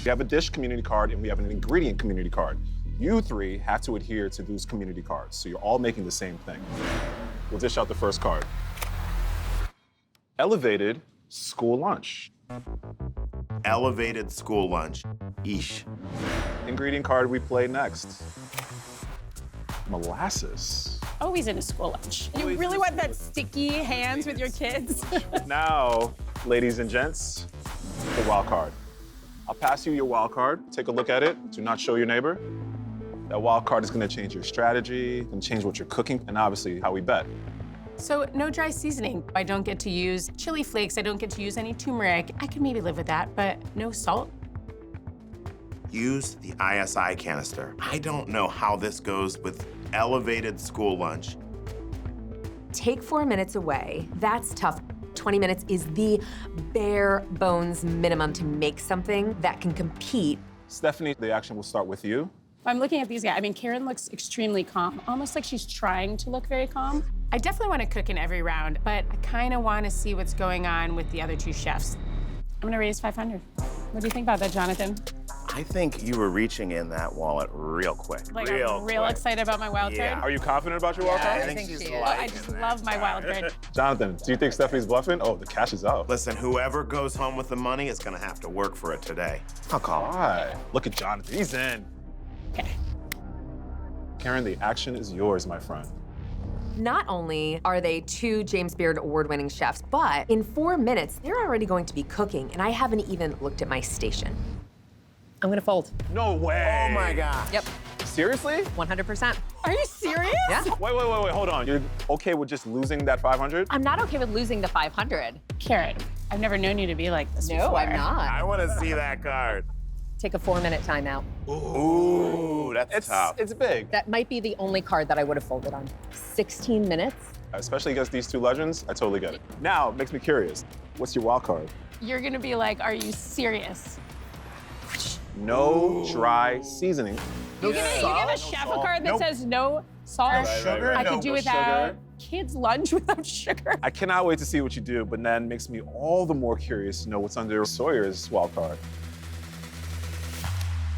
We have a dish community card and we have an ingredient community card. You three have to adhere to those community cards, so you're all making the same thing. We'll dish out the first card. Elevated school lunch. Elevated school lunch. Eesh. Ingredient card we play next. Molasses. Always in a school lunch. You really want that sticky hands with your kids? Now, ladies and gents, the wild card. I'll pass you your wild card. Take a look at it. Do not show your neighbor. That wild card is gonna change your strategy, and change what you're cooking, and obviously how we bet. So no dry seasoning. I don't get to use chili flakes. I don't get to use any turmeric. I could maybe live with that, but no salt. Use the ISI canister. I don't know how this goes with elevated school lunch. Take 4 minutes away. That's tough. 20 minutes is the bare bones minimum to make something that can compete. Stephanie, the action will start with you. I'm looking at these guys. I mean, Karen looks extremely calm, almost like she's trying to look very calm. I definitely want to cook in every round, but I kind of want to see what's going on with the other two chefs. I'm going to raise 500. What do you think about that, Jonathan? I think you were reaching in that wallet real quick. Like, I'm real excited about my wild Yeah. card. Are you confident about your wild card? I think she's she is. liking I just that love my wild card. card. Jonathan, do you think Stephanie's bluffing? Oh, the cash is out. Listen, whoever goes home with the money is gonna have to work for it today. I'll call it. Why? Look at Jonathan, he's in. Okay. Karen, the action is yours, my friend. Not only are they two James Beard award-winning chefs, but in 4 minutes, they're already going to be cooking, and I haven't even looked at my station. I'm gonna fold. No way. Oh my God. Yep, Seriously? 100%. Are you serious? Yeah. Wait, hold on. You're okay with just losing that 500? I'm not okay with losing the 500. Karen, I've never known you to be like this before. not. I wanna see that card. Take a 4-minute timeout. Ooh, that's tough. It's big. That might be the only card that I would have folded on. 16 minutes? Especially against these two legends, I totally get it. Now, it makes me curious. What's your wild card? You're gonna be like, are you serious? No dry seasoning. You give a chef a card that says no salt. sugar? I No, could do no without sugar. kids' lunch without sugar. I cannot wait to see what you do, but then makes me all the more curious to know what's under Sawyer's wild card.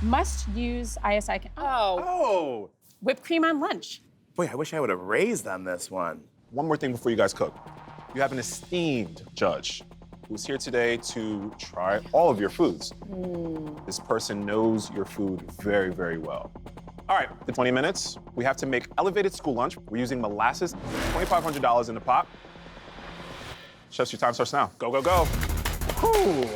Must use ISI. Oh! Whipped cream on lunch. Boy, I wish I would have raised on this one. One more thing before you guys cook. You have an esteemed judge who's here today to try all of your foods. This person knows your food very, very well. All right, the 20 minutes. We have to make elevated school lunch. We're using molasses, $2,500 in the pot. Chefs, your time starts now. Go, go, go. Whew.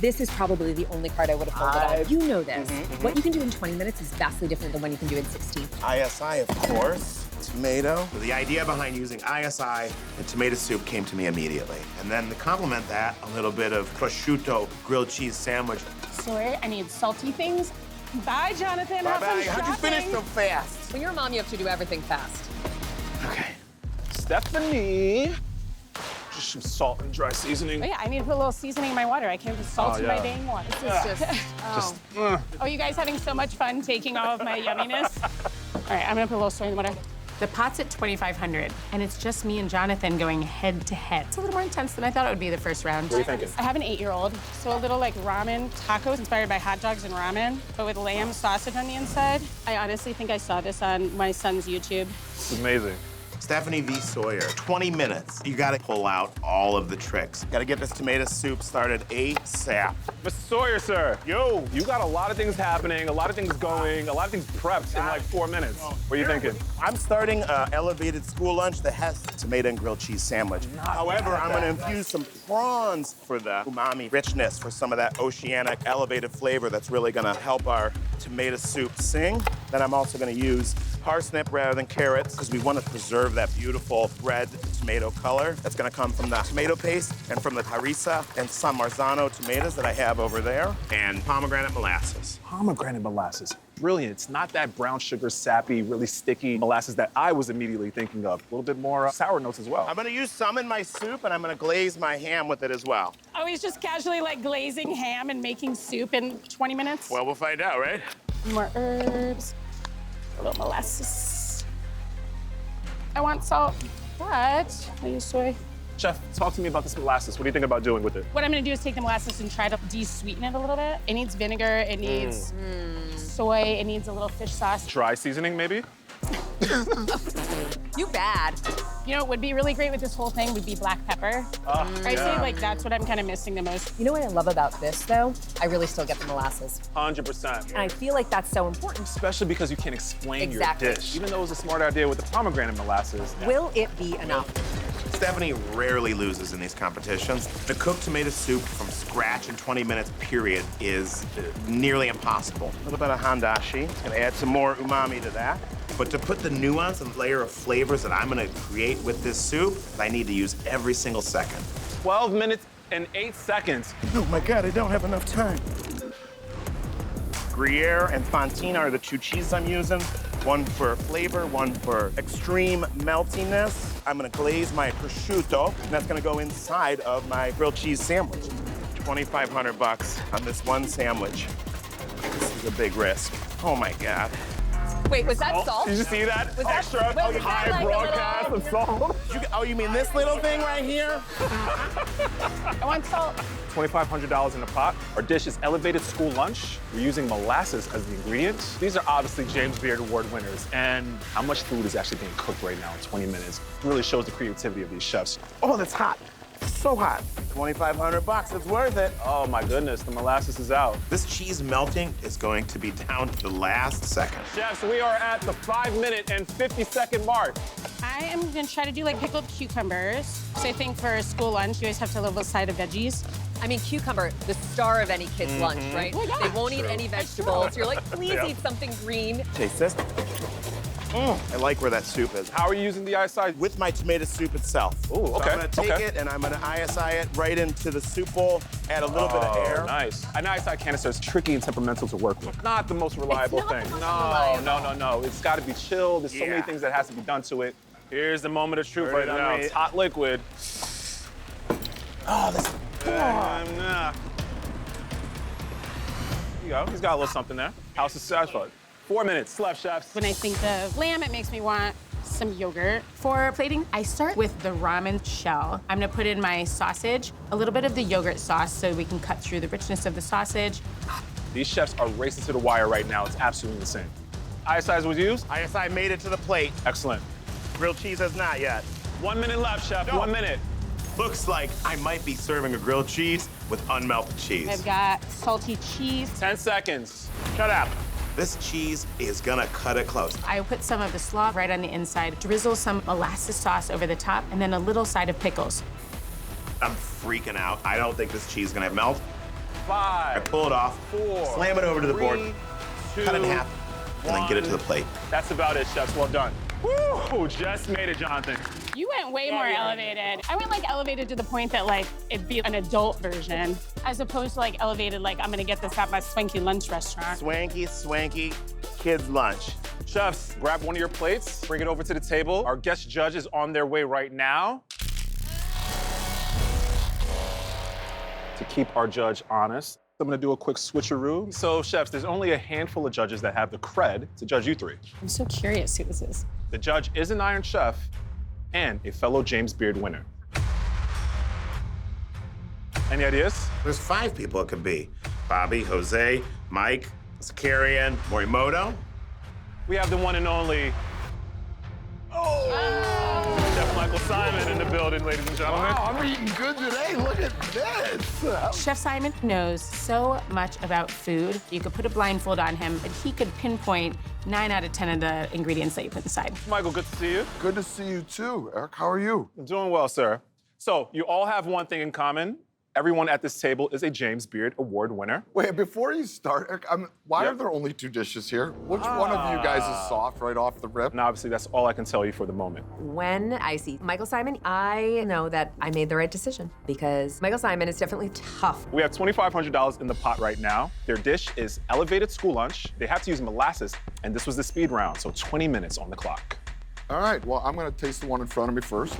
This is probably the only card I would have folded on. You know this. What you can do in 20 minutes is vastly different than what you can do in 16. ISI, of course. Tomato. The idea behind using ISI and tomato soup came to me immediately. And then to complement that, a little bit of prosciutto grilled cheese sandwich. Sorry, I need salty things. Bye, Jonathan. Have Bye-bye. fun How'd you finish shopping. so fast? When you're a mom, you have to do everything fast. Okay. Stephanie. Just some salt and dry seasoning. Oh, yeah, I need to put a little seasoning in my water. I can't put salt in my yeah. dang water. It's just, Oh, you guys having so much fun taking all of my yumminess? All right, I'm gonna put a little soy in the water. The pot's at 2,500, and it's just me and Jonathan going head to head. It's a little more intense than I thought it would be the first round. What are you thinking? I have an 8-year-old, so a little like ramen tacos inspired by hot dogs and ramen, but with lamb sausage on the inside. I honestly think I saw this on my son's YouTube. It's amazing. Stephanie V. Sawyer, 20 minutes. You gotta pull out all of the tricks. Gotta get this tomato soup started ASAP. Mr. Sawyer, sir. Yo, you got a lot of things happening, a lot of things going, a lot of things prepped in like 4 minutes. What are you thinking? I'm starting an elevated school lunch that has tomato and grilled cheese sandwich. However, I'm gonna infuse some prawns for the umami richness, for some of that oceanic elevated flavor that's really gonna help our tomato soup sing. Then I'm also gonna use parsnip rather than carrots because we want to preserve that beautiful red tomato color that's going to come from the tomato paste and from the harissa and some marzano tomatoes that I have over there, and pomegranate molasses. Pomegranate molasses. Brilliant. It's not that brown sugar, sappy, really sticky molasses that I was immediately thinking of. A little bit more sour notes as well. I'm going to use some in my soup, and I'm going to glaze my ham with it as well. Oh, he's just casually like glazing ham and making soup in 20 minutes? Well, we'll find out, right? More herbs, a little molasses. I want salt, but I use soy. Chef, talk to me about this molasses. What are you thinking about doing with it? What I'm gonna do is take the molasses and try to de-sweeten it a little bit. It needs vinegar, it needs soy, it needs a little fish sauce. Dry seasoning, maybe? You bad. You know what would be really great with this whole thing would be black pepper. I say like that's what I'm kind of missing the most. You know what I love about this, though? I really still get the molasses. 100%. And I feel like that's so important. Especially because you can explain Exactly. your dish. Even though it was a smart idea with the pomegranate molasses. Will it be enough? Stephanie rarely loses in these competitions. The cooked tomato soup from scratch in 20 minutes, period, is nearly impossible. A little bit of handashi. It's gonna add some more umami to that. But to put the nuance and layer of flavors that I'm gonna create with this soup, I need to use every single second. 12 minutes and 8 seconds. Oh my God, I don't have enough time. Gruyere and Fontina are the two cheeses I'm using. One for flavor, one for extreme meltiness. I'm gonna glaze my prosciutto, and that's gonna go inside of my grilled cheese sandwich. 2,500 bucks on this one sandwich. This is a big risk. Oh my God. Wait, was that salt? Did you see that? Was that- Extra was that high like a broadcast little- of salt. Oh, you mean this little thing right here? I want salt. $2,500 in a pot. Our dish is elevated school lunch. We're using molasses as the ingredient. These are obviously James Beard Award winners. And how much food is actually being cooked right now in 20 minutes really shows the creativity of these chefs. Oh, that's hot. So hot. 2,500 bucks, it's worth it. Oh my goodness, the molasses is out. This cheese melting is going to be down to the last second. Chefs, we are at the 5-minute and 50-second mark. I am gonna try to do like pickled cucumbers. So I think for school lunch, you always have to have a side of veggies. I mean, cucumber, the star of any kid's lunch, right? Oh, yeah. They won't eat any vegetables. You're like, please Yeah. eat something green. Taste this. I like where that soup is. How are you using the ISI? With my tomato soup itself. Ooh, So okay, I'm gonna take okay. it and I'm gonna ISI it right into the soup bowl, add a little bit of air. Nice. An ISI canister is tricky and temperamental to work with. Not the most reliable not the thing. most No, reliable. no. It's got to be chilled. There's so many Yeah. things that has to be done to it. Here's the moment of truth Turn right it on, now. mate. It's hot liquid. Oh, this. There you go. He's got a little something there. House is satisfied. 4 minutes left, chefs. When I think of lamb, it makes me want some yogurt. For plating, I start with the ramen shell. I'm gonna put in my sausage, a little bit of the yogurt sauce so we can cut through the richness of the sausage. These chefs are racing to the wire right now. It's absolutely insane. ISIs was used? ISI made it to the plate. Excellent. Grilled cheese has not yet. 1 minute left, chef. No. 1 minute. Looks like I might be serving a grilled cheese with unmelted cheese. I've got salty cheese. 10 seconds. Shut up. This cheese is gonna cut it close. I put some of the slaw right on the inside, drizzle some molasses sauce over the top, and then a little side of pickles. I'm freaking out. I don't think this cheese is gonna melt. 5. I pull it off, 4. slam it over to the board, 3, cut it in 2, half, and then get it to the plate. That's about it, chefs. Well done. Woo! Just made it, Jonathan. You went way more elevated. I went like elevated to the point that like it'd be an adult version, as opposed to like elevated like I'm gonna get this at my swanky lunch restaurant. Swanky kids lunch. Chefs, grab one of your plates, bring it over to the table. Our guest judge is on their way right now. To keep our judge honest, I'm gonna do a quick switcheroo. So, chefs, there's only a handful of judges that have the cred to judge you three. I'm so curious who this is. The judge is an Iron Chef and a fellow James Beard winner. Any ideas? There's 5 people it could be. Bobby, Jose, Mike, Zakarian, Morimoto. We have the one and only Chef Michael Simon in the building, ladies and gentlemen. Wow, I'm eating good today. Look at this. Chef Simon knows so much about food. You could put a blindfold on him, and he could pinpoint 9 out of 10 of the ingredients that you put inside. Michael, good to see you. Good to see you too, Eric. How are you? I'm doing well, sir. So, you all have one thing in common. Everyone at this table is a James Beard Award winner. Wait, before you start, Eric, why Yep. are there only 2 dishes here? Which one of you guys is soft right off the rip? And obviously, that's all I can tell you for the moment. When I see Michael Simon, I know that I made the right decision because Michael Simon is definitely tough. We have $2,500 in the pot right now. Their dish is elevated school lunch. They have to use molasses, and this was the speed round, so 20 minutes on the clock. All right, well, I'm gonna taste the one in front of me first.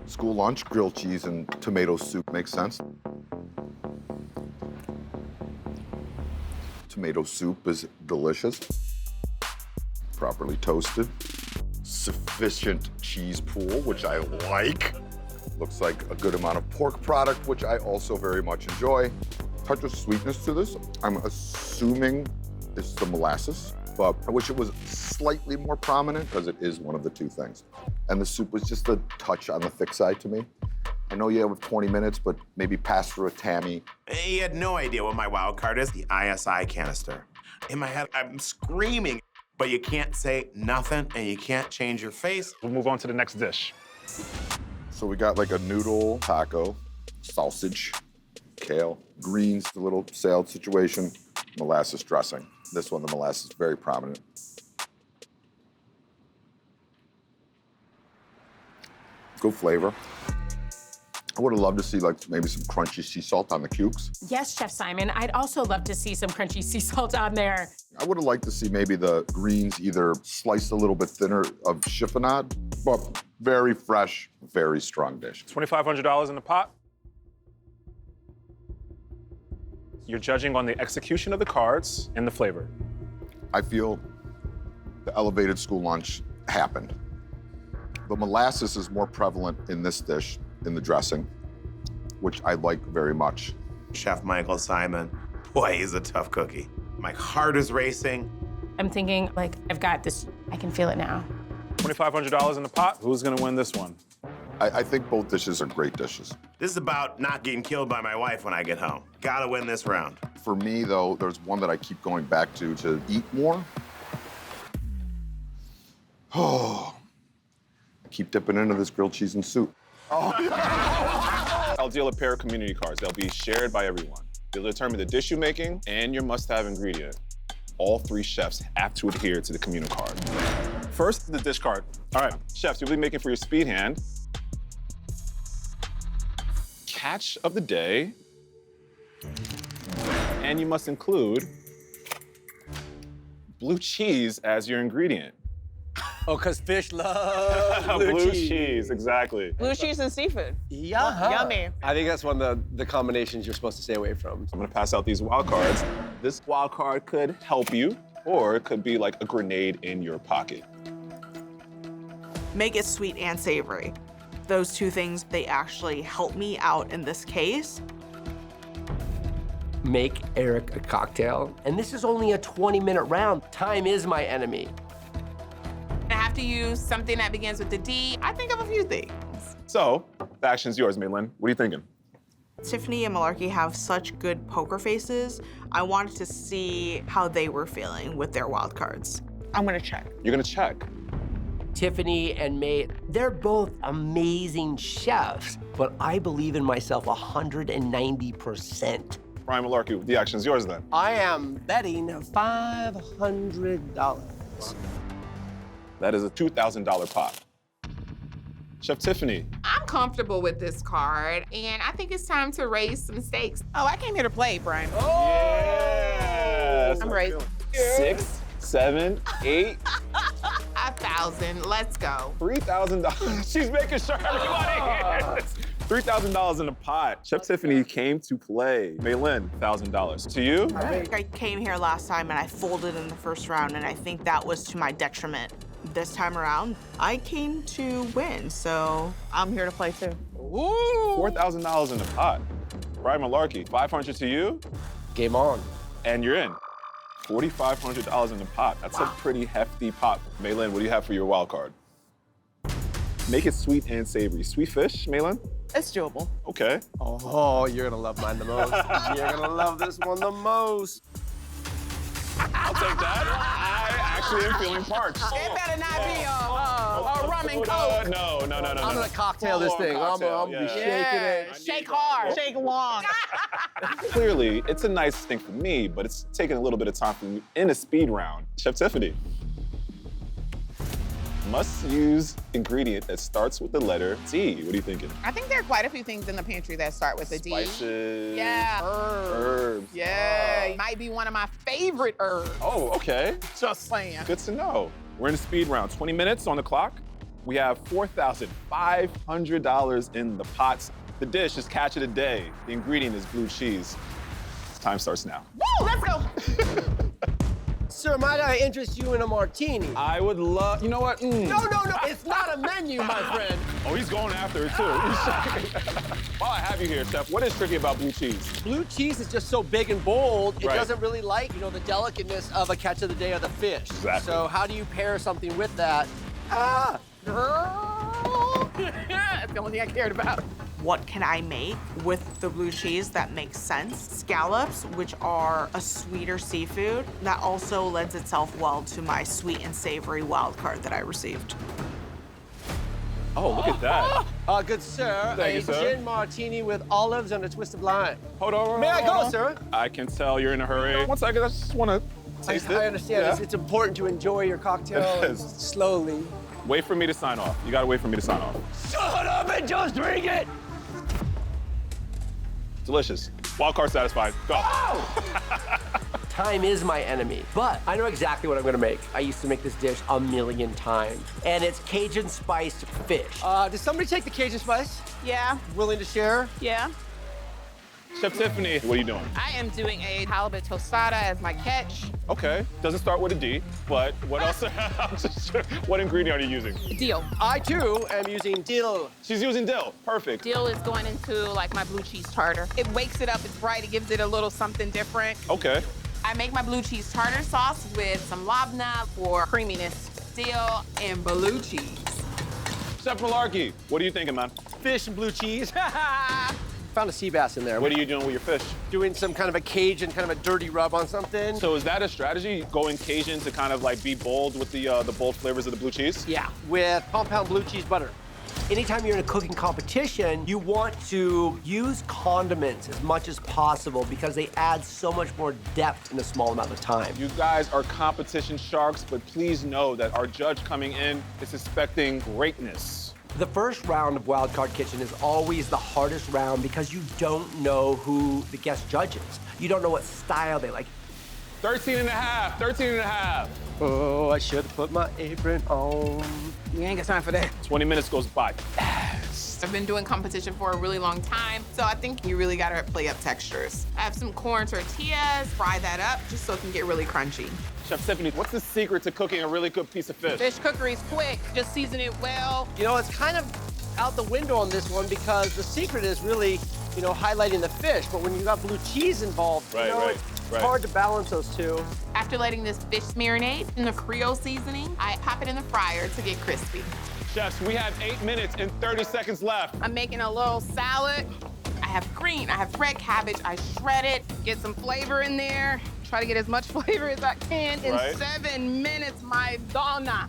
School lunch, grilled cheese and tomato soup makes sense. Tomato soup is delicious. Properly toasted. Sufficient cheese pool, which I like. Looks like a good amount of pork product, which I also very much enjoy. Touch of sweetness to this. I'm assuming it's the molasses, but I wish it was slightly more prominent because it is one of the two things. And the soup was just a touch on the thick side to me. I know you have 20 minutes, but maybe pass through a Tammy. He had no idea what my wild card is, the ISI canister. In my head, I'm screaming, but you can't say nothing and you can't change your face. We'll move on to the next dish. So we got like a noodle taco, sausage, kale, greens, the little salad situation, molasses dressing. This one, the molasses is very prominent. Good flavor. I would have loved to see like maybe some crunchy sea salt on the cukes. Yes, Chef Simon. I'd also love to see some crunchy sea salt on there. I would have liked to see maybe the greens either sliced a little bit thinner of chiffonade, but very fresh, very strong dish. $2,500 in the pot. You're judging on the execution of the cards and the flavor. I feel the elevated school lunch happened. The molasses is more prevalent in this dish, in the dressing, which I like very much. Chef Michael Simon, boy, he's a tough cookie. My heart is racing. I'm thinking, like, I've got this. I can feel it now. $2,500 in the pot. Who's gonna win this one? I think both dishes are great dishes. This is about not getting killed by my wife when I get home. Gotta win this round. For me, though, there's one that I keep going back to eat more. Oh, I keep dipping into this grilled cheese and soup. I'll deal a pair of community cards. They'll be shared by everyone. They'll determine the dish you're making and your must-have ingredient. All three chefs have to adhere to the communal card. First, the dish card. All right, chefs, you'll be making for your speed hand. Catch of the day. And you must include blue cheese as your ingredient. Oh, because fish love Blue cheese, exactly. Blue cheese and seafood. Yeah. Yummy. I think that's one of the combinations you're supposed to stay away from. I'm gonna pass out these wild cards. This wild card could help you, or it could be like a grenade in your pocket. Make it sweet and savory. Those two things, they actually help me out in this case. Make Eric a cocktail. And this is only a 20-minute round. Time is my enemy. I have to use something that begins with the D. I think of a few things. So, the action's yours, Maylin. What are you thinking? Tiffany and Malarkey have such good poker faces. I wanted to see how they were feeling with their wild cards. I'm gonna check. You're gonna check. Tiffany and May, they're both amazing chefs, but I believe in myself 190%. Ryan Malarkey, the action's yours then. I am betting $500. That is a $2,000 pot. Chef Tiffany. I'm comfortable with this card, and I think it's time to raise some stakes. Oh, I came here to play, Brian. Yes. I'm ready. 6, 7, 8, 1,000. Let's go. $3,000. She's making sure everybody hears. $3,000 in the pot. Chef Tiffany came to play. Maylin, $1,000. To you? I came here last time and I folded in the first round, and I think that was to my detriment. This time around, I came to win, so I'm here to play too. $4,000 in the pot. Brian Malarkey, $500 to you, Game on. and you're in. $4,500 in the pot. That's a pretty hefty pot. Maylin, what do you have for your wild card? Make it sweet and savory. Sweet fish, Maylin? It's doable. Okay. Oh, you're gonna love mine the most. You're gonna love this one the most. I'll take that. I actually am feeling parched. It better not be a rum and coke. No. I'm gonna cocktail this thing. I'm gonna be shaking it. Shake hard, shake long. Clearly, it's a nice thing for me, but it's taking a little bit of time for you in a speed round. Chef Tiffany. Must-use ingredient that starts with the letter D. What are you thinking? I think there are quite a few things in the pantry that start with a D. Spices. Yeah. Herbs. Yeah, it might be one of my favorite herbs. Oh, okay. Just saying. Good to know. We're in a speed round. 20 minutes on the clock. We have $4,500 in the pots. The dish is catch of the day. The ingredient is blue cheese. Time starts now. Woo, let's go. Sir, might I interest you in a martini? I would love, you know what? No, it's not a menu, my friend. Oh, he's going after it too. While I have you here, Chef, what is tricky about blue cheese? Blue cheese is just so big and bold, it Right. doesn't really like, the delicateness of a catch of the day of the fish. Exactly. So how do you pair something with that? Ah! That's the only thing I cared about. What can I make with the blue cheese that makes sense? Scallops, which are a sweeter seafood, that also lends itself well to my sweet and savory wild card that I received. Oh, look at that. Good sir, Thank you, a sir. gin martini with olives and a twist of lime. Hold on. May I go, sir? I can tell you're in a hurry. 1 second, I just want to taste it. I understand. Yeah. It's important to enjoy your cocktail It is. slowly. Wait for me to sign off. You gotta wait for me to sign off. Shut up and just drink it! Delicious. Wild card satisfied. Go. Time is my enemy, but I know exactly what I'm gonna make. I used to make this dish a million times, and it's Cajun spiced fish. Did somebody take the Cajun spice? Yeah, Willing to share? yeah. Chef Tiffany, what are you doing? I am doing a halibut tostada as my catch. Okay. Doesn't start with a D, but what else? I'm just sure. What ingredient are you using? Dill. I too am using dill. She's using dill. Perfect. Dill is going into like my blue cheese tartar. It wakes it up, it's bright, it gives it a little something different. Okay. I make my blue cheese tartar sauce with some labna for creaminess, dill, and blue cheese. Chef Malarkey, what are you thinking, man? Fish and blue cheese. Found a sea bass in there. What are you doing with your fish? Doing some kind of a Cajun, kind of a dirty rub on something. So is that a strategy, going Cajun to kind of like be bold with the bold flavors of the blue cheese? Yeah, with compound blue cheese butter. Anytime you're in a cooking competition, you want to use condiments as much as possible because they add so much more depth in a small amount of time. You guys are competition sharks, but please know that our judge coming in is expecting greatness. The first round of Wildcard Kitchen is always the hardest round because you don't know who the guest judge is. You don't know what style they like. 13 and a half, 13 and a half. Oh, I should have put my apron on. You ain't got time for that. 20 minutes goes by. I've been doing competition for a really long time, so I think you really gotta play up textures. I have some corn tortillas, fry that up just so it can get really crunchy. Chef Tiffany, what's the secret to cooking a really good piece of fish? Fish cookery's quick, just season it well. It's kind of out the window on this one because the secret is really, highlighting the fish. But when you got blue cheese involved, Right. it's hard to balance those two. After letting this fish marinate in the Creole seasoning, I pop it in the fryer to get crispy. Chefs, we have 8 minutes and 30 seconds left. I'm making a little salad. I have green, I have red cabbage, I shred it. Get some flavor in there. Try to get as much flavor as I can in Right. 7 minutes, my donna.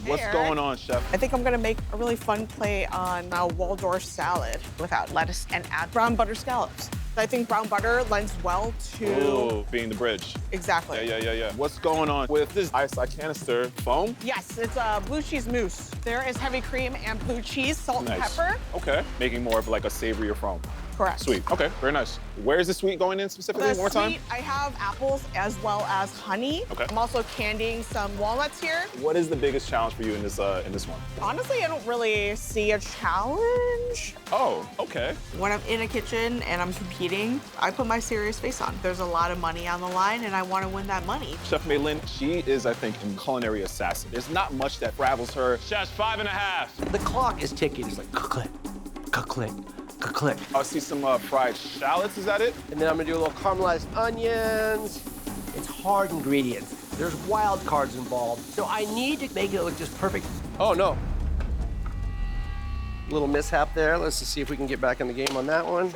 What's going on, Chef? I think I'm gonna make a really fun play on a Waldorf salad without lettuce and add brown butter scallops. I think brown butter lends well to... Ooh, being the bridge. Exactly. Yeah. What's going on with this ice canister foam? Yes, it's a blue cheese mousse. There is heavy cream and blue cheese, salt and Nice. pepper. Okay, making more of like a savorier foam. Correct. Sweet. Okay, very nice. Where is the sweet going in specifically? The One more time. sweet, I have apples as well as honey. Okay. I'm also candying some walnuts here. What is the biggest challenge for you in this one? Honestly, I don't really see a challenge. Oh, okay. When I'm in a kitchen and I'm competing, I put my serious face on. There's a lot of money on the line and I want to win that money. Chef Maylin, she is, I think, a culinary assassin. There's not much that travels her. Chef's 5.5. The clock is ticking. It's like click, click, click. I see some fried shallots. Is that it? And then I'm gonna do a little caramelized onions. It's hard ingredients. There's wild cards involved. So I need to make it look just perfect. Oh no. Little mishap there. Let's just see if we can get back in the game on that one.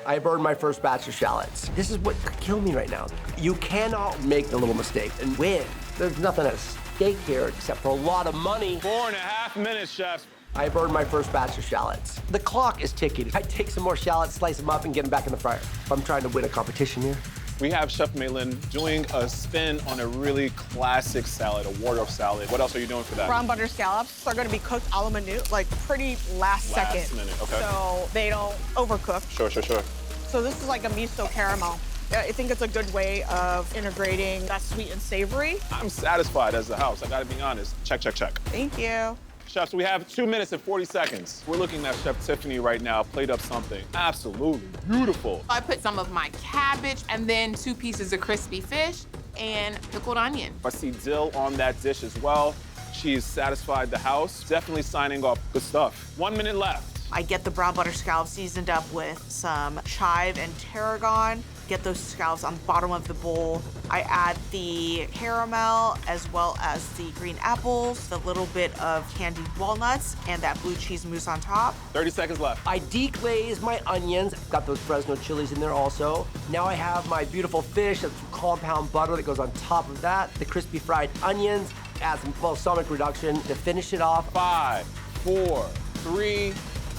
I burned my first batch of shallots. This is what could kill me right now. You cannot make a little mistake and win. There's nothing at stake here except for a lot of money. 4.5 minutes, chefs. I burned my first batch of shallots. The clock is ticking. I take some more shallots, slice them up, and get them back in the fryer. I'm trying to win a competition here. We have Chef Maylin doing a spin on a really classic salad, a Waldorf salad. What else are you doing for that? Brown butter scallops are going to be cooked a la minute, like pretty last second. Minute, okay. So they don't overcook. Sure. So this is like a miso caramel. I think it's a good way of integrating that sweet and savory. I'm satisfied as the house. I gotta be honest. Check. Thank you. Chefs, we have 2 minutes and 40 seconds. We're looking at Chef Tiffany right now, plate up something absolutely beautiful. I put some of my cabbage and then 2 pieces of crispy fish. and pickled onion. I see dill on that dish as well. She's satisfied the house. Definitely signing off. Good stuff. 1 minute left. I get the brown butter scallops seasoned up with some chive and tarragon. Get those scallops on the bottom of the bowl. I add the caramel as well as the green apples, the little bit of candied walnuts, and that blue cheese mousse on top. 30 seconds left. I deglaze my onions. Got those Fresno chilies in there also. Now I have my beautiful fish, that's compound butter that goes on top of that. The crispy fried onions, add some balsamic reduction to finish it off. 5, 4, 3,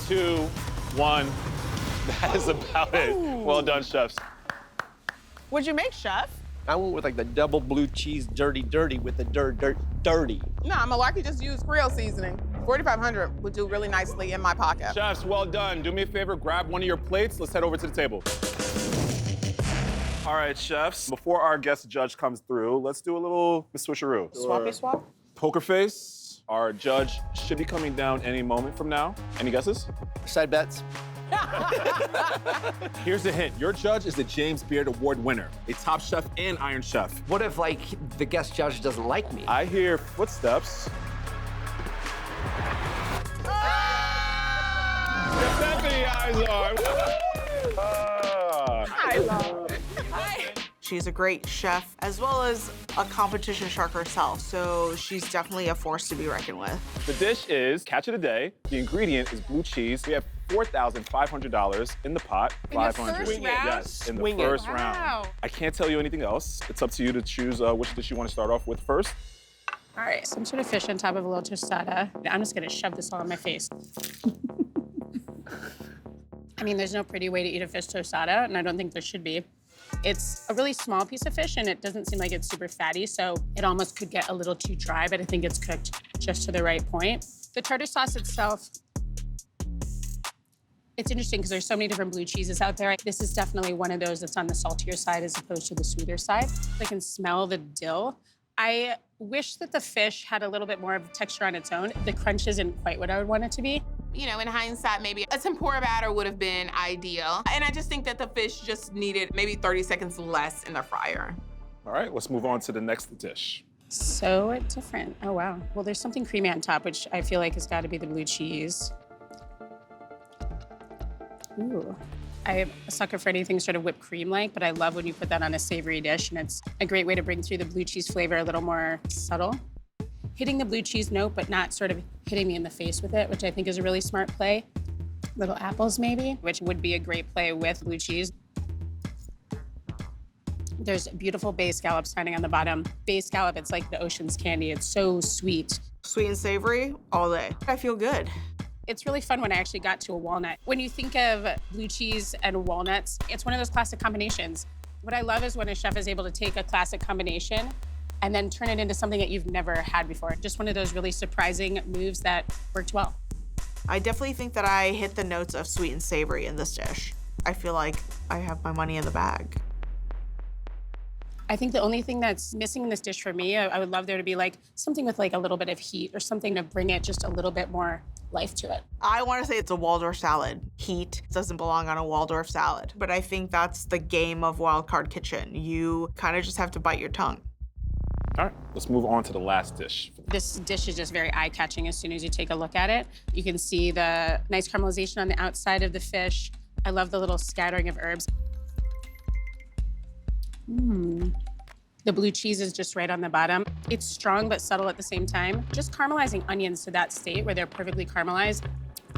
2, 1. That is about it. Well done, chefs. What'd you make, chef? I went with like the double blue cheese dirty with the dirty. No, I'm gonna likely just use Creole seasoning. 4,500 would do really nicely in my pocket. Chefs, well done. Do me a favor, grab one of your plates. Let's head over to the table. All right, chefs, before our guest judge comes through, let's do a little switcheroo. Swappy swap? Poker face, our judge should be coming down any moment from now. Any guesses? Side bets. Here's the hint. Your judge is the James Beard Award winner, a top chef and Iron Chef. What if, like, the guest judge doesn't like me? I hear footsteps. Stephanie Izar. I love it. She's a great chef as well as a competition shark herself, so she's definitely a force to be reckoned with. The dish is catch of the day. The ingredient is blue cheese. We have $4,500 in the pot. In the first round? Yes, in the first round. I can't tell you anything else. It's up to you to choose which dish you want to start off with first. All right, some sort of fish on top of a little tostada. I'm just gonna shove this all in my face. I mean, there's no pretty way to eat a fish tostada, and I don't think there should be. It's a really small piece of fish, and it doesn't seem like it's super fatty, so it almost could get a little too dry, but I think it's cooked just to the right point. The tartar sauce itself, it's interesting because there's so many different blue cheeses out there. This is definitely one of those that's on the saltier side as opposed to the sweeter side. I can smell the dill. I wish that the fish had a little bit more of texture on its own. The crunch isn't quite what I would want it to be. You know, in hindsight, maybe a tempura batter would have been ideal. And I just think that the fish just needed maybe 30 seconds less in the fryer. All right, let's move on to the next dish. So different. Oh, wow. Well, there's something creamy on top, which I feel like has got to be the blue cheese. Ooh. I'm a sucker for anything sort of whipped cream-like, but I love when you put that on a savory dish, and it's a great way to bring through the blue cheese flavor a little more subtle. Hitting the blue cheese note, but not sort of hitting me in the face with it, which I think is a really smart play. Little apples, maybe, which would be a great play with blue cheese. There's beautiful bay scallops standing on the bottom. Bay scallop, it's like the ocean's candy. It's so sweet. Sweet and savory, all day. I feel good. It's really fun when I actually got to a walnut. When you think of blue cheese and walnuts, it's one of those classic combinations. What I love is when a chef is able to take a classic combination and then turn it into something that you've never had before. Just one of those really surprising moves that worked well. I definitely think that I hit the notes of sweet and savory in this dish. I feel like I have my money in the bag. I think the only thing that's missing in this dish for me, I would love there to be like something with like a little bit of heat or something to bring it just a little bit more life to it. I want to say it's a Waldorf salad. Heat doesn't belong on a Waldorf salad, but I think that's the game of Wildcard Kitchen. You kind of just have to bite your tongue. All right, let's move on to the last dish. This dish is just very eye-catching as soon as you take a look at it. You can see the nice caramelization on the outside of the fish. I love the little scattering of herbs. The blue cheese is just right on the bottom. It's strong but subtle at the same time. Just caramelizing onions to that state where they're perfectly caramelized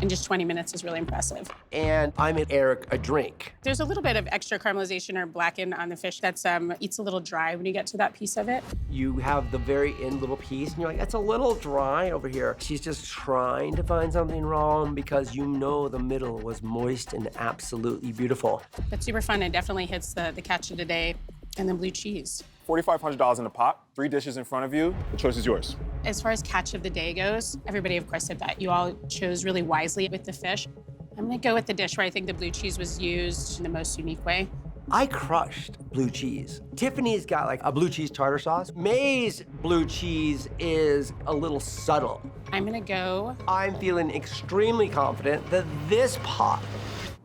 in just 20 minutes is really impressive. And I made Eric a drink. There's a little bit of extra caramelization or blackened on the fish that's eats a little dry when you get to that piece of it. You have the very end little piece, and you're like, that's a little dry over here. She's just trying to find something wrong because you know the middle was moist and absolutely beautiful. That's super fun. It definitely hits the catch of the day and the blue cheese. $4,500 in the pot, 3 dishes in front of you. The choice is yours. As far as catch of the day goes, everybody, of course, said that. You all chose really wisely with the fish. I'm gonna go with the dish where I think the blue cheese was used in the most unique way. I crushed blue cheese. Tiffany's got like a blue cheese tartar sauce. May's blue cheese is a little subtle. I'm gonna go. I'm feeling extremely confident that this pot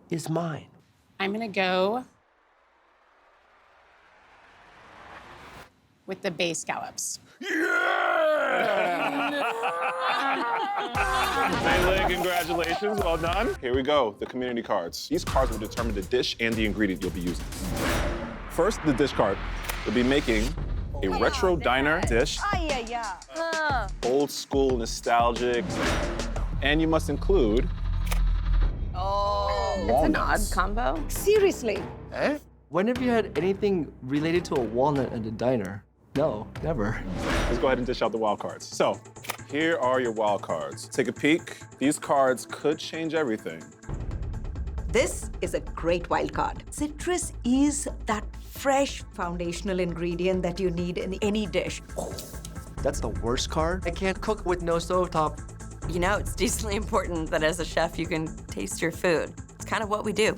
is mine. I'm gonna go with the bay scallops. Maylin, congratulations, well done. Here we go, the community cards. These cards will determine the dish and the ingredient you'll be using. First, the dish card. You'll be making a retro diner dish. Old school, nostalgic. And you must include It's an odd combo. Seriously. Eh? When have you had anything related to a walnut at a diner? No, never. Let's go ahead and dish out the wild cards. So, here are your wild cards. Take a peek. These cards could change everything. This is a great wild card. Citrus is that fresh foundational ingredient that you need in any dish. That's the worst card. I can't cook with no stovetop. You know, it's decently important that as a chef, you can taste your food. It's kind of what we do.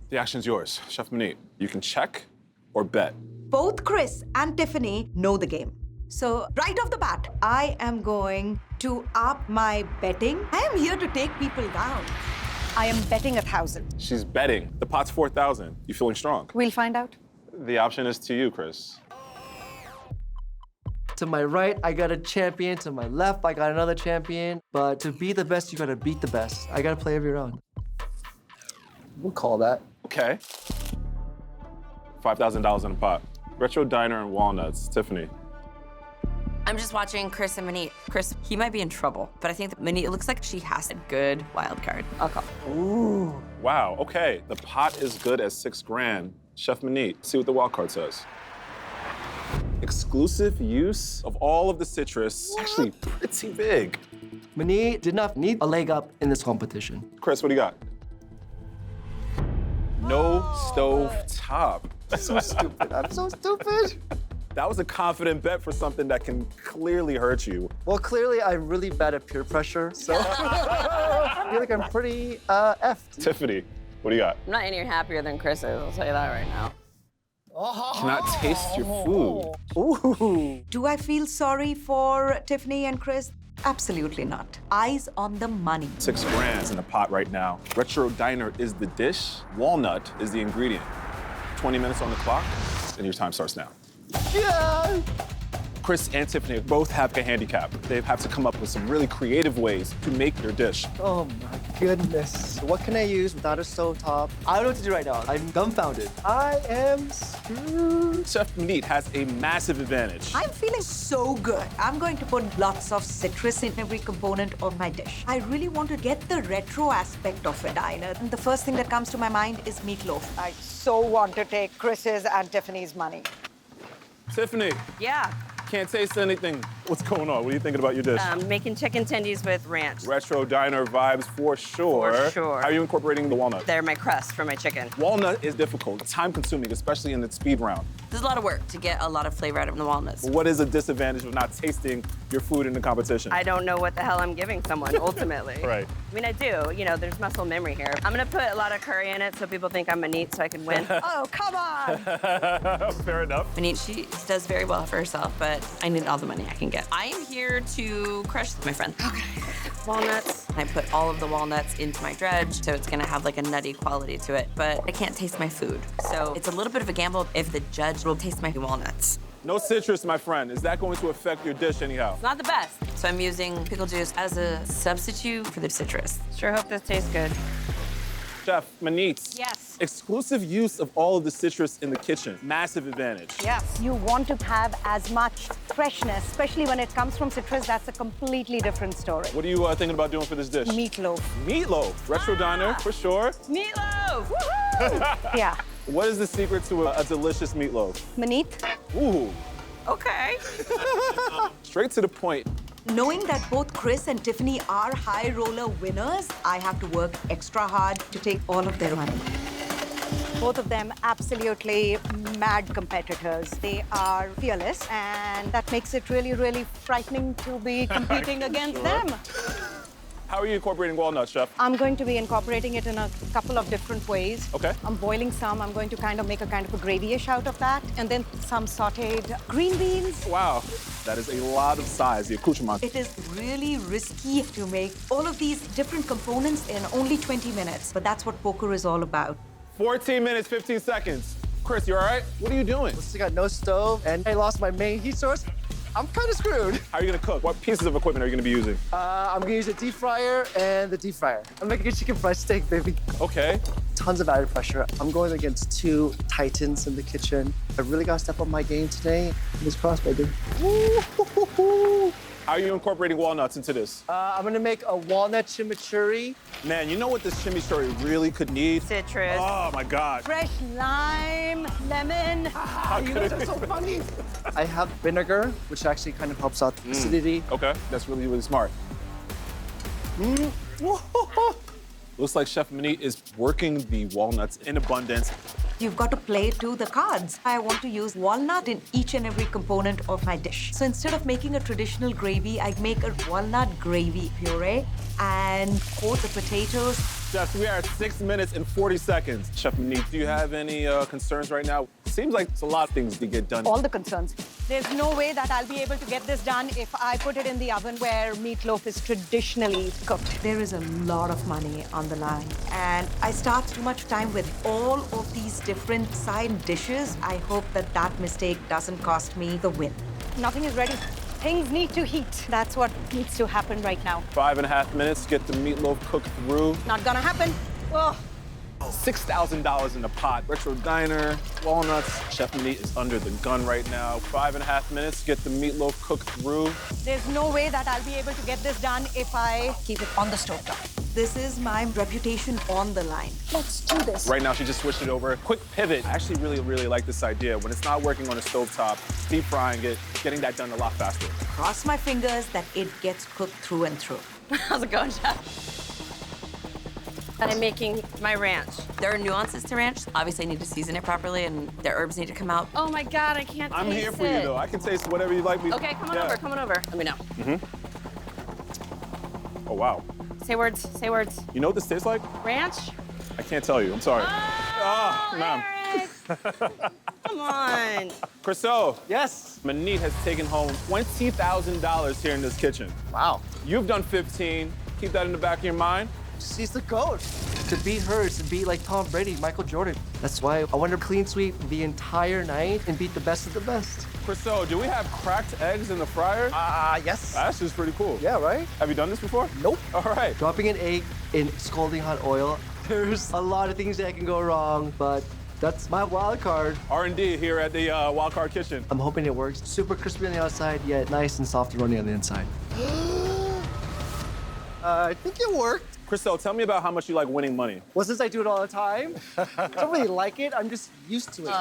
The action's yours, Chef Manit. You can check or bet. Both Chris and Tiffany know the game. So right off the bat, I am going to up my betting. I am here to take people down. I am betting 1,000. She's betting. The pot's 4,000. You feeling strong? We'll find out. The option is to you, Chris. To my right, I got a champion. To my left, I got another champion. But to be the best, you gotta beat the best. I gotta play every round. We'll call that. Okay. $5,000 in a pot. Retro diner and walnuts. Tiffany. I'm just watching Chris and Manit. Chris, he might be in trouble, but I think that Manit, it looks like she has a good wild card. I'll call. Ooh. Wow, okay. The pot is good at $6,000. Chef Manit, see what the wild card says. Exclusive use of all of the citrus. Actually, pretty big. Manit did not need a leg up in this competition. Chris, what do you got? No stove top. So stupid. I'm so stupid. That was a confident bet for something that can clearly hurt you. Well, clearly, I'm really bad at peer pressure, so I feel like I'm pretty effed. Tiffany, what do you got? I'm not any happier than Chris is, I'll tell you that right now. Cannot taste your food. Ooh. Do I feel sorry for Tiffany and Chris? Absolutely not. Eyes on the money. $6,000 in a pot right now. Retro diner is the dish. Walnut is the ingredient. 20 minutes on the clock, and your time starts now. Yeah. Chris and Tiffany both have a handicap. They have to come up with some really creative ways to make their dish. Oh my goodness. What can I use without a stovetop? I don't know what to do right now. I'm dumbfounded. I am screwed. Chef Manit has a massive advantage. I'm feeling so good. I'm going to put lots of citrus in every component of my dish. I really want to get the retro aspect of a diner. And the first thing that comes to my mind is meatloaf. I so want to take Chris's and Tiffany's money. Tiffany, Yeah, can't taste anything. What's going on? What are you thinking about your dish? making chicken tendies with ranch. Retro diner vibes for sure. For sure. How are you incorporating the walnut? They're my crust for my chicken. Walnut is difficult, time-consuming, especially in the speed round. There's a lot of work to get a lot of flavor out of the walnuts. What is a disadvantage of not tasting your food in the competition? I don't know what the hell I'm giving someone, ultimately. Right. I mean, I do. You know, there's muscle memory here. I'm gonna put a lot of curry in it so people think I'm Manit so I can win. Oh, come on! Fair enough. Manit, she does very well for herself, but I need all the money I can get. I am here to crush my friend. Okay. Walnuts. I put all of the walnuts into my dredge, so it's gonna have like a nutty quality to it, but I can't taste my food. So it's a little bit of a gamble if the judge will taste my walnuts. No citrus, my friend. Is that going to affect your dish anyhow? It's not the best. So I'm using pickle juice as a substitute for the citrus. Sure hope this tastes good. Chef Manit. Yes. Exclusive use of all of the citrus in the kitchen. Massive advantage. Yes. You want to have as much freshness, especially when it comes from citrus. That's a completely different story. What are you thinking about doing for this dish? Meatloaf. Meatloaf. Retro diner, for sure. Meatloaf! Woohoo! Yeah. What is the secret to a delicious meatloaf? Manit, Ooh. Okay. Straight to the point. knowing that both Chris and Tiffany are high roller winners, I have to work extra hard to take all of their money. Both of them absolutely mad competitors. They are fearless, and that makes it really, really frightening to be competing against them. How are you incorporating walnuts, Chef? I'm going to be incorporating it in a couple of different ways. Okay. I'm boiling some. I'm going to kind of make a kind of a gravy-ish out of that. And then some sauteed green beans. Wow, that is a lot of size, the accoutrement. It is really risky to make all of these different components in only 20 minutes. But that's what poker is all about. 14 minutes, 15 seconds. Chris, you all right? What are you doing? Since I got no stove and I lost my main heat source, I'm kind of screwed. How are you gonna cook? What pieces of equipment are you gonna be using? I'm gonna use a deep fryer and the deep fryer. I'm making a chicken fried steak, baby. Okay. Tons of added pressure. I'm going against two titans in the kitchen. I really gotta step up my game today. Fingers crossed, baby. Woo-hoo-hoo-hoo. How are you incorporating walnuts into this? I'm gonna make a walnut chimichurri. Man, you know what this chimichurri really could need? Citrus. Oh my God. Fresh lime, lemon. You guys are so funny. I have vinegar, which actually kind of helps out the acidity. Okay, that's really, really smart. Looks like Chef Manit is working the walnuts in abundance. You've got to play to the cards. I want to use walnut in each and every component of my dish. So instead of making a traditional gravy, I make a walnut gravy puree and coat the potatoes. Chefs, we are at 6 minutes and 40 seconds. Chef Manit, do you have any concerns right now? Seems like it's a lot of things to get done. All the concerns. There's no way that I'll be able to get this done if I put it in the oven where meatloaf is traditionally cooked. There is a lot of money on the line. And I start too much time with all of these different side dishes. I hope that that mistake doesn't cost me the win. Nothing is ready. Things need to heat. That's what needs to happen right now. 5.5 minutes to get the meatloaf cooked through. Not gonna happen. Oh. $6,000 in the pot. Retro diner, walnuts. Chef Manit is under the gun right now. 5.5 minutes to get the meatloaf cooked through. There's no way that I'll be able to get this done if I keep it on the stove top. This is my reputation on the line. Let's do this. Right now, she just switched it over. Quick pivot. I actually really, really like this idea. When it's not working on a stovetop, deep frying it, getting that done a lot faster. Cross my fingers that it gets cooked through and through. How's it going, Chef? I'm making my ranch. There are nuances to ranch. Obviously, I need to season it properly, and the herbs need to come out. Oh my God, I can't I'm taste here for you, though. I can taste whatever you like me. Okay, come on over, come on over. Let me know. Oh, wow. Say words, say words. You know what this tastes like? Ranch? I can't tell you. I'm sorry. Oh, ma'am. Come on. Christo. Yes. Manit has taken home $20,000 here in this kitchen. Wow. You've done 15. Keep that in the back of your mind. She's the GOAT. To beat her is to beat like Tom Brady, Michael Jordan. That's why I want to clean sweep the entire night and beat the best of the best. Christo, do we have cracked eggs in the fryer? Yes. That's just pretty cool. Yeah, right? Have you done this before? Nope. All right. Dropping an egg in scalding hot oil. There's a lot of things that can go wrong, but that's my wild card. R&D here at the Wildcard Kitchen. I'm hoping it works. Super crispy on the outside, yet nice and soft and runny on the inside. I think it worked. Christo, tell me about how much you like winning money. Well, since I do it all the time, I don't really like it. I'm just used to it.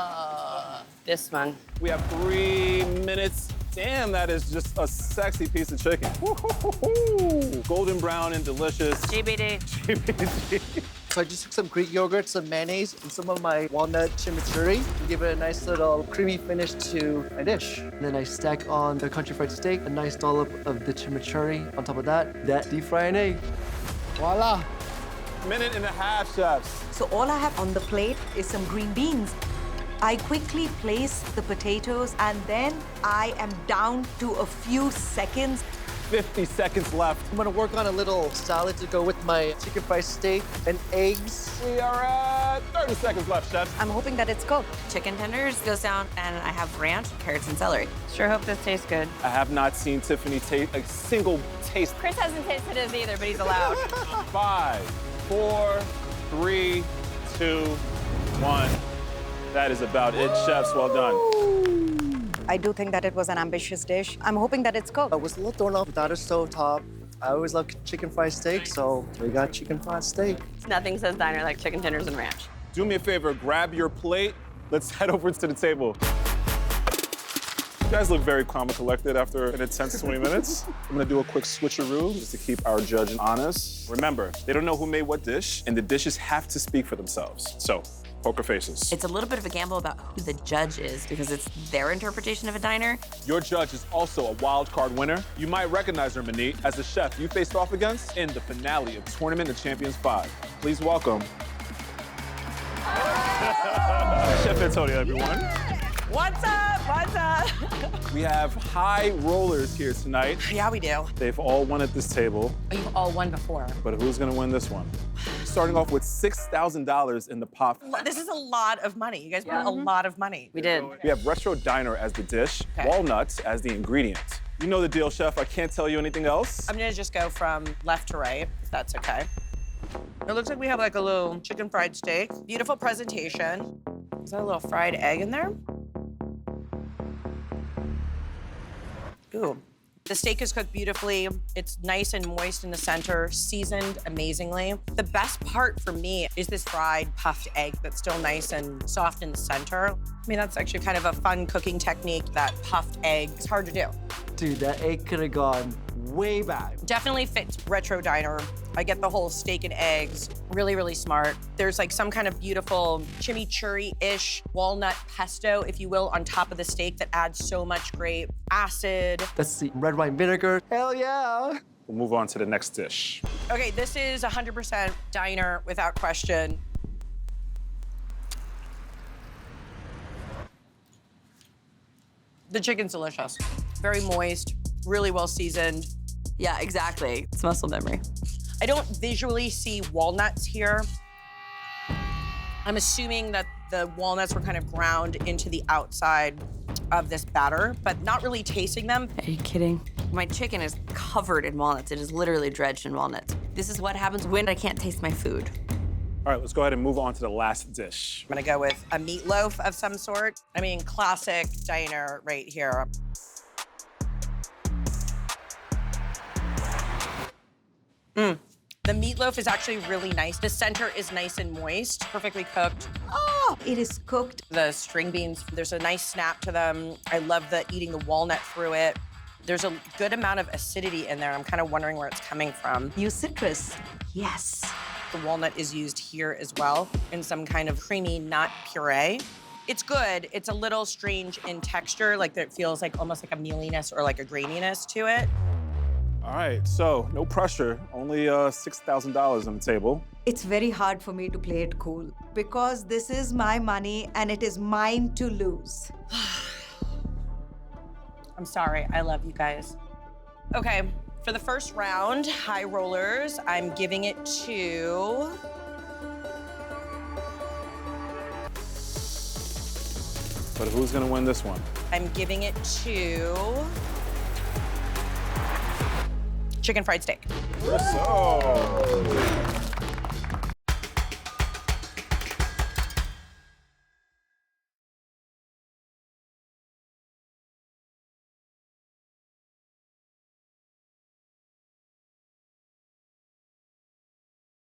This one. We have 3 minutes. Damn, that is just a sexy piece of chicken. Woo-hoo-hoo-hoo. Golden brown and delicious. GBD. GBD. So I just took some Greek yogurt, some mayonnaise, and some of my walnut chimichurri to give it a nice little creamy finish to my dish. And then I stack on the country fried steak, a nice dollop of the chimichurri. On top of that deep fry an egg. Voila. 1.5 minutes, chefs. So all I have on the plate is some green beans. I quickly place the potatoes and then I am down to a few seconds. 50 seconds left. I'm gonna work on a little salad to go with my chicken fried steak and eggs. We are at 30 seconds left, chefs. I'm hoping that it's cooked. Chicken tenders goes down, and I have ranch, carrots, and celery. Sure hope this tastes good. I have not seen Tiffany taste a single taste. Chris hasn't tasted his either, but he's allowed. 5, 4, 3, 2, 1. That is about it, chefs. Well done. I do think that it was an ambitious dish. I'm hoping that it's cooked. I was a little thrown off without a stovetop. I always love chicken fried steak, so we got chicken fried steak. Nothing says diner like chicken tenders and ranch. Do me a favor, grab your plate. Let's head over to the table. You guys look very calm and collected after an intense 20 minutes. I'm gonna do a quick switcheroo just to keep our judge honest. Remember, they don't know who made what dish, and the dishes have to speak for themselves. So, poker faces. It's a little bit of a gamble about who the judge is because it's their interpretation of a diner. Your judge is also a wild card winner. You might recognize her, Manit, as the chef you faced off against in the finale of Tournament of Champions 5. Please welcome Chef Antonio, everyone. What's up? What's up? We have high rollers here tonight. Yeah, we do. They've all won at this table, You've all won before. but who's gonna win this one? starting off with $6,000 in the pot. This is a lot of money. You guys put a lot of money. We did. We have retro diner as the dish, Okay. walnuts as the ingredient. You know the deal, chef. I can't tell you anything else. I'm gonna just go from left to right, if that's okay. It looks like we have like a little chicken fried steak. Beautiful presentation. Is that a little fried egg in there? Ooh. The steak is cooked beautifully. It's nice and moist in the center, seasoned amazingly. The best part for me is this fried puffed egg that's still nice and soft in the center. I mean, that's actually kind of a fun cooking technique, that puffed egg. It's hard to do. Dude, that egg could have gone way back. Definitely fits retro diner. I get the whole steak and eggs. Really, really smart. There's like some kind of beautiful chimichurri-ish walnut pesto, if you will, on top of the steak that adds so much great acid. That's the red wine vinegar. Hell yeah. We'll move on to the next dish. Okay, this is 100% diner without question. The chicken's delicious. Very moist, really well seasoned. Yeah, exactly. It's muscle memory. I don't visually see walnuts here. I'm assuming that the walnuts were kind of ground into the outside of this batter, but not really tasting them. Are you kidding? My chicken is covered in walnuts. It is literally dredged in walnuts. This is what happens when I can't taste my food. All right, let's go ahead and move on to the last dish. I'm gonna go with a meatloaf of some sort. I mean, classic diner right here. The meatloaf is actually really nice. The center is nice and moist, perfectly cooked. Oh, it is cooked. The string beans, there's a nice snap to them. I love eating the walnut through it. There's a good amount of acidity in there. I'm kind of wondering where it's coming from. Use citrus. Yes. The walnut is used here as well in some kind of creamy nut puree. It's good. It's a little strange in texture, like it feels like almost like a mealiness or like a graininess to it. All right, so no pressure, only $6,000 on the table. It's very hard for me to play it cool because this is my money and it is mine to lose. I'm sorry, I love you guys. Okay, for the first round, high rollers, I'm giving it to... But who's gonna win this one? I'm giving it to... chicken fried steak. So,